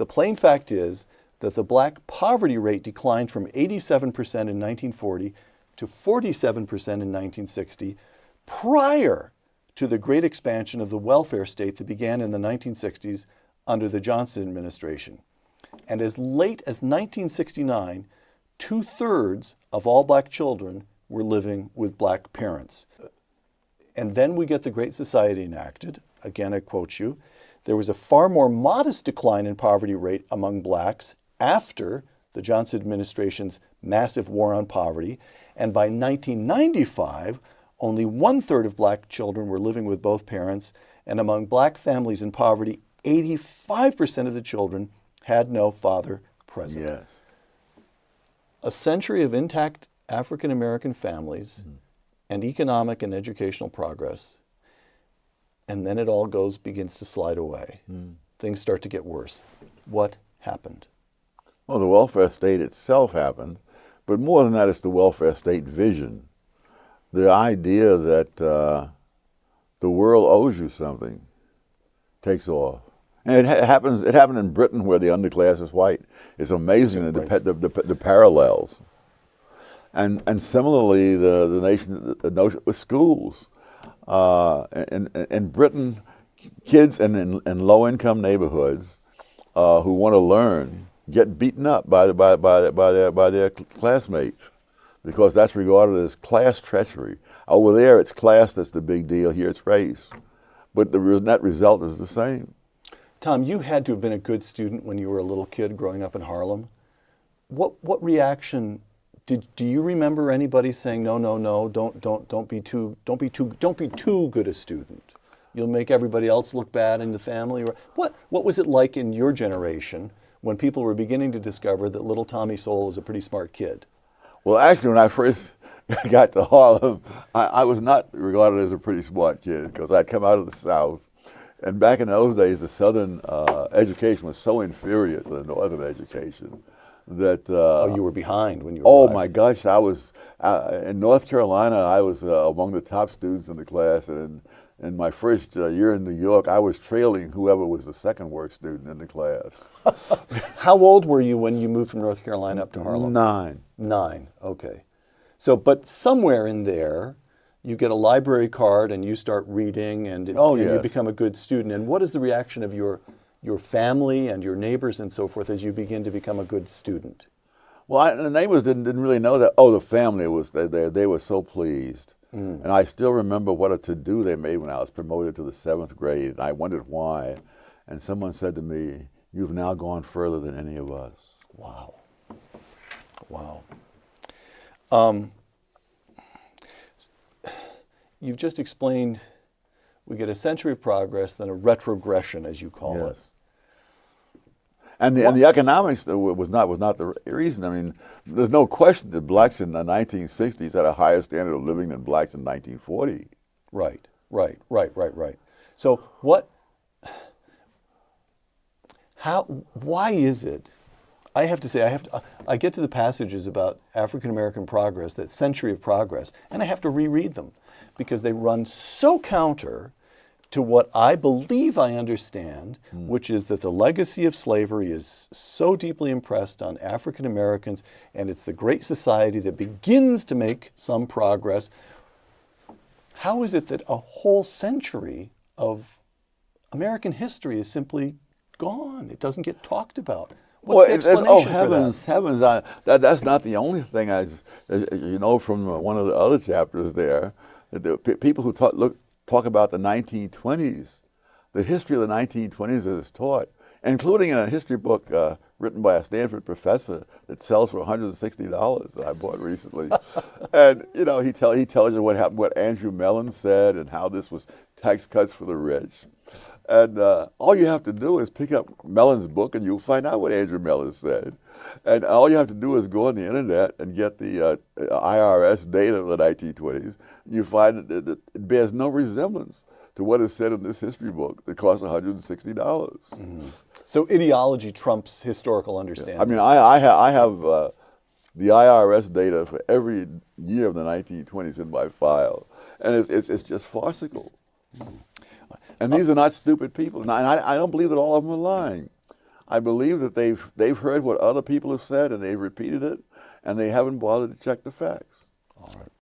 The plain fact is that the black poverty rate declined from 87% in 1940 to 47% in 1960, prior to the great expansion of the welfare state that began in the 1960s under the Johnson administration. And as late as 1969, 2/3 of all black children were living with black parents. And then we get the Great Society enacted. Again, I quote you. There was a far more modest decline in poverty rate among blacks after the Johnson administration's massive war on poverty. And by 1995, only 1/3 of black children were living with both parents. And among black families in poverty, 85% of the children had no father present. Yes. A century of intact African American families and economic and educational progress, and then it all begins to slide away. Things start to get worse. What happened? Well, the welfare state itself happened, but more than that, it's the welfare state vision. The idea that the world owes you something takes off. And it happened in Britain, where the underclass is white. It's amazing the parallels. And similarly, the notion with schools. In Britain, kids in low-income neighborhoods who want to learn get beaten up by their classmates, because that's regarded as class treachery. Over there, it's class that's the big deal. Here, it's race. But the net result is the same. Tom, you had to have been a good student when you were a little kid growing up in Harlem. What reaction do you remember anybody saying, no, don't be too good a student? You'll make everybody else look bad in the family. Or what was it like in your generation when people were beginning to discover that little Tommy Sowell was a pretty smart kid? Well, actually, when I first got to Harlem, I was not regarded as a pretty smart kid, because I'd come out of the South. And back in those days, the Southern education was so inferior to the Northern education that... you were behind when you arrived. Oh my gosh, I was... in North Carolina, I was among the top students in the class, and in my first year in New York, I was trailing whoever was the second worst student in the class. How old were you when you moved from North Carolina up to Harlem? 9. 9, okay. So, but somewhere in there, you get a library card and you start reading, and you become a good student. And what is the reaction of your family and your neighbors and so forth as you begin to become a good student? Well, the neighbors didn't really know that. Oh, the family was they were so pleased. And I still remember what a to-do they made when I was promoted to the 7th grade. And I wondered why. And someone said to me, "You've now gone further than any of us." Wow. Wow. You've just explained we get a century of progress, then a retrogression, as you call it. And the economics was not the reason. I mean, there's no question that blacks in the 1960s had a higher standard of living than blacks in 1940. Right. So why is it? I have to say, I get to the passages about African American progress, that century of progress, and I have to reread them, because they run so counter to what I believe I understand, which is that the legacy of slavery is so deeply impressed on African Americans, and it's the Great Society that begins to make some progress. How is it that a whole century of American history is simply gone? It doesn't get talked about. What's the explanation for that? Heavens, that's not the only thing, as you know from one of the other chapters there, that the people who talk about the 1920s, the history of the 1920s is taught, including in a history book written by a Stanford professor that sells for $160 that I bought recently. And he tells you what happened, what Andrew Mellon said, and how this was tax cuts for the rich. And all you have to do is pick up Mellon's book, and you'll find out what Andrew Mellon said. And all you have to do is go on the internet and get the IRS data of the 1920s. You find that it bears no resemblance to what is said in this history book that costs $160. So ideology trumps historical understanding. Yeah. I mean, I have the IRS data for every year of the 1920s in my file, and it's just farcical. And these are not stupid people. And I don't believe that all of them are lying. I believe that they've heard what other people have said and they've repeated it, and they haven't bothered to check the facts. All right.